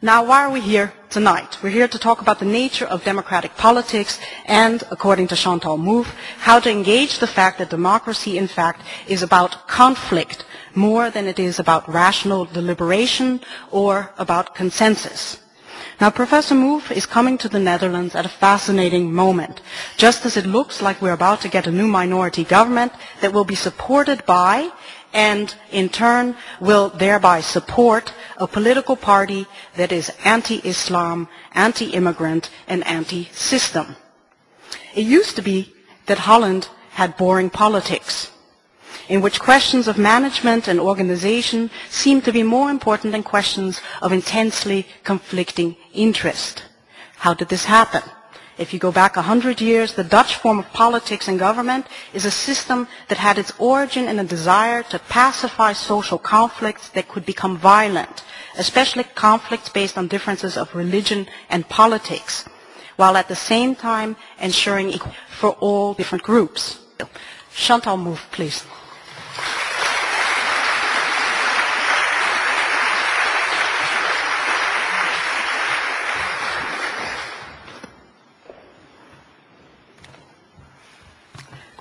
Now, why are we here tonight? We're here to talk about the nature of democratic politics and, according to Chantal Mouffe, how to engage the fact that democracy, in fact, is about conflict more than it is about rational deliberation or about consensus. Now, Professor Mouffe is coming to the Netherlands at a fascinating moment, just as it looks like we're about to get a new minority government that will be supported by and in turn will thereby support a political party that is anti-Islam, anti-immigrant, and anti-system. It used to be that Holland had boring politics, in which questions of management and organization seemed to be more important than questions of intensely conflicting interest. How did this happen? If you go back 100 years, the Dutch form of politics and government is a system that had its origin in a desire to pacify social conflicts that could become violent, especially conflicts based on differences of religion and politics, while at the same time ensuring equality for all different groups. Chantal Mouffe, please.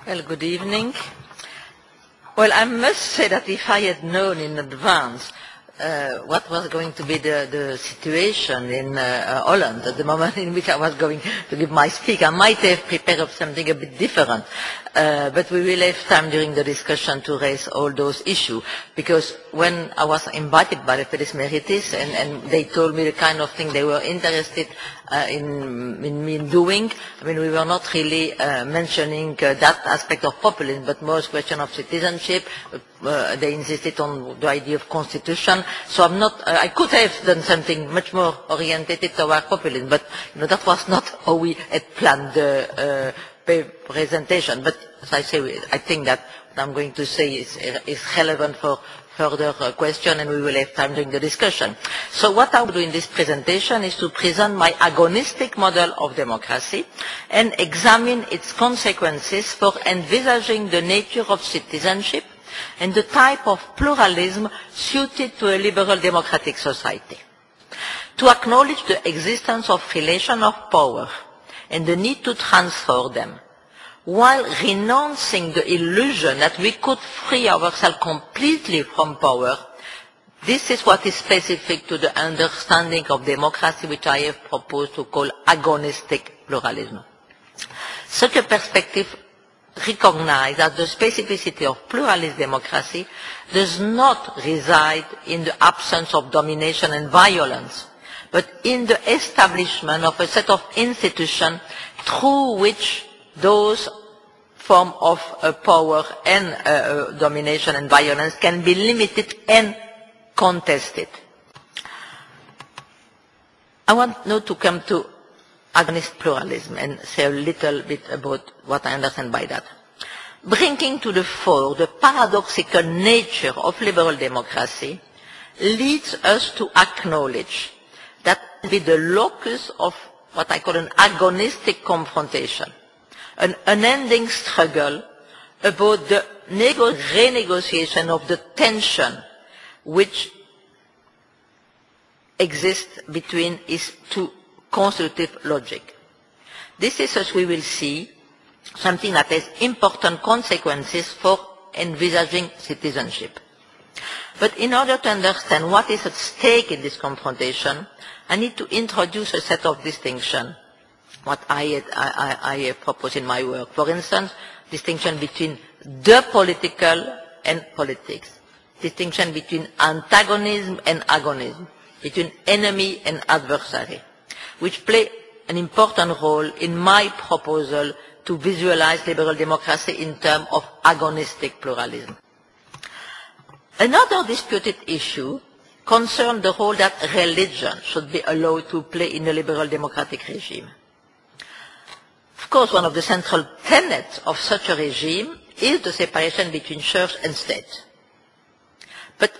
Well, good evening. Well, I must say that if I had known in advance what was going to be the situation in Holland at the moment in which I was going to give my speech, I might have prepared something a bit different. But we will have time during the discussion to raise all those issues, because when I was invited by the Felix Meritis and they told me the kind of thing they were interested in me doing, I mean, we were not really mentioning that aspect of populism, but more question of citizenship. They insisted on the idea of constitution. So I'm not, I could have done something much more orientated toward populism, but you know, that was not how we had planned the presentation. But as I say, I think that what I'm going to say is relevant for further question, and we will have time during the discussion. So what I will do in this presentation is to present my agonistic model of democracy and examine its consequences for envisaging the nature of citizenship and the type of pluralism suited to a liberal democratic society. To acknowledge the existence of relations of power and the need to transfer them, while renouncing the illusion that we could free ourselves completely from power. This is what is specific to the understanding of democracy, which I have proposed to call agonistic pluralism. Such a perspective recognizes that the specificity of pluralist democracy does not reside in the absence of domination and violence, but in the establishment of a set of institutions through which those forms of power and domination and violence can be limited and contested. I want now to come to agonist pluralism and say a little bit about what I understand by that. Bringing to the fore the paradoxical nature of liberal democracy leads us to acknowledge that with the locus of what I call an agonistic confrontation, an unending struggle about the renegotiation of the tension which exists between its two constitutive logic. This is, as we will see, something that has important consequences for envisaging citizenship. But in order to understand what is at stake in this confrontation, I need to introduce a set of distinctions, what I have proposed in my work. For instance, distinction between the political and politics, distinction between antagonism and agonism, between enemy and adversary, which play an important role in my proposal to visualize liberal democracy in terms of agonistic pluralism. Another disputed issue concerns the role that religion should be allowed to play in a liberal democratic regime. Of course, one of the central tenets of such a regime is the separation between church and state. But,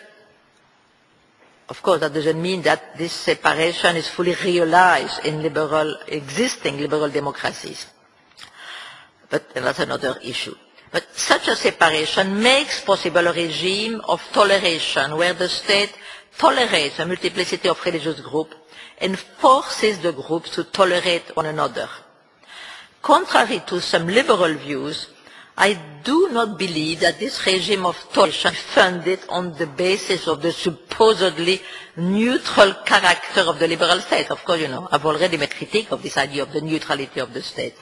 of course, that doesn't mean that this separation is fully realized in existing liberal democracies. But that's another issue. But such a separation makes possible a regime of toleration where the state tolerates a multiplicity of religious groups and forces the groups to tolerate one another. Contrary to some liberal views, I do not believe that this regime of toleration is funded on the basis of the supposedly neutral character of the liberal state. Of course, I've already made critique of this idea of the neutrality of the state.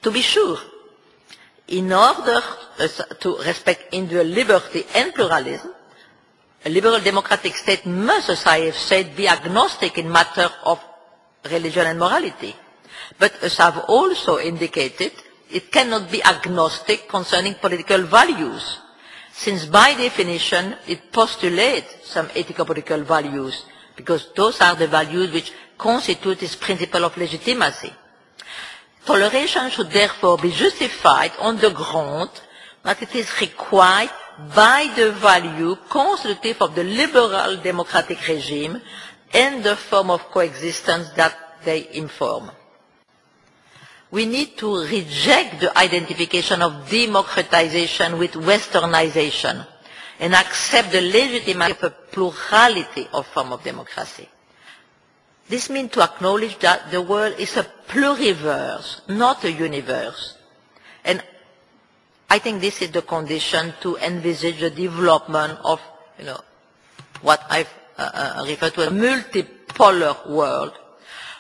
To be sure, in order to respect individual liberty and pluralism, a liberal democratic state must, as I have said, be agnostic in matter of religion and morality. But as I've also indicated, it cannot be agnostic concerning political values, since by definition it postulates some ethico-political values, because those are the values which constitute its principle of legitimacy. Toleration should therefore be justified on the ground that it is required by the value constitutive of the liberal democratic regime and the form of coexistence that they inform. We need to reject the identification of democratization with westernization and accept the legitimacy of a plurality of forms of democracy. This means to acknowledge that the world is a pluriverse, not a universe. And I think this is the condition to envisage the development of, what I've referred to as a multipolar world,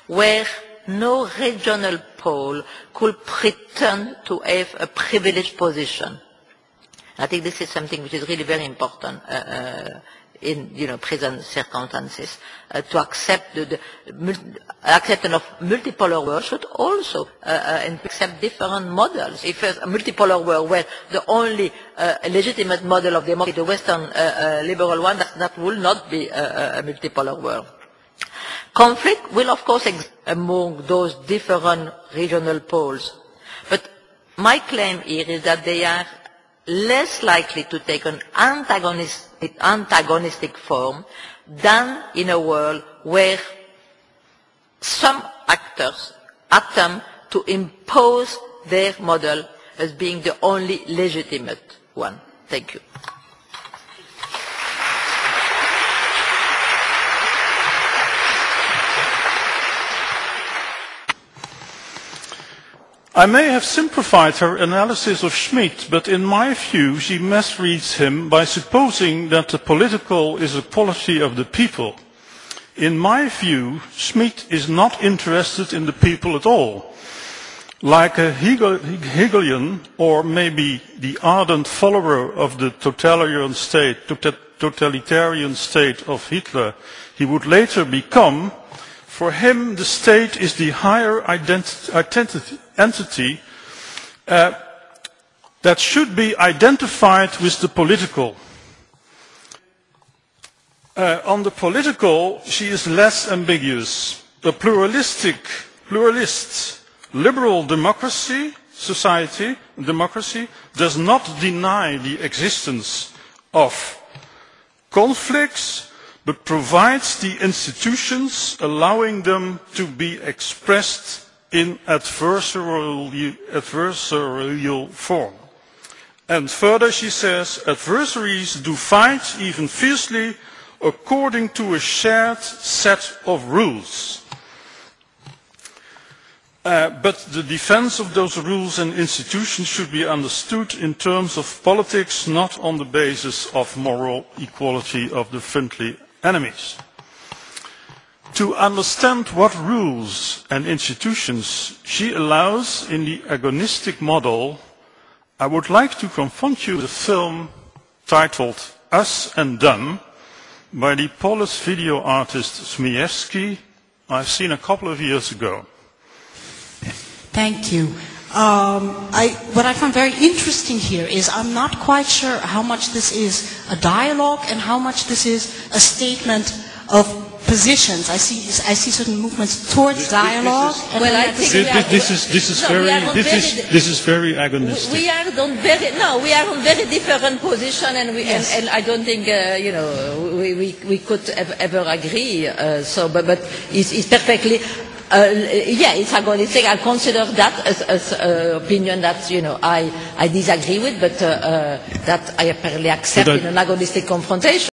where no regional pole could pretend to have a privileged position. I think this is something which is really very important in present circumstances. To accept the acceptance of multipolar world should also accept different models. If there's a multipolar world where the only legitimate model of democracy, the Western liberal one, that will not be a multipolar world. Conflict will, of course, exist among those different regional poles. But my claim here is that they are less likely to take an antagonistic form than in a world where some actors attempt to impose their model as being the only legitimate one. Thank you. I may have simplified her analysis of Schmitt, but in my view she misreads him by supposing that the political is a quality of the people. In my view, Schmitt is not interested in the people at all. Like a Hegelian, or maybe the ardent follower of the totalitarian state of Hitler he would later become, for him the state is the higher entity that should be identified with the political. On the political, she is less ambiguous. A pluralist, liberal democracy does not deny the existence of conflicts, but provides the institutions allowing them to be expressed in adversarial form. And further she says, adversaries do fight even fiercely according to a shared set of rules. But the defense of those rules and institutions should be understood in terms of politics, not on the basis of moral equality of the friendly enemies. To understand what rules and institutions she allows in the agonistic model, I would like to confront you with a film titled Us and Them by the Polish video artist Smiewski, I've seen a couple of years ago. Thank you. What I find very interesting here is I'm not quite sure how much this is a dialogue and how much this is a statement of positions. I see certain movements towards dialogue. This is very agonistic. We are on very different position, and and I don't think we could ever agree. But it's perfectly. It's agonistic. I consider that as an opinion that I disagree with, but that I apparently accept in an agonistic confrontation.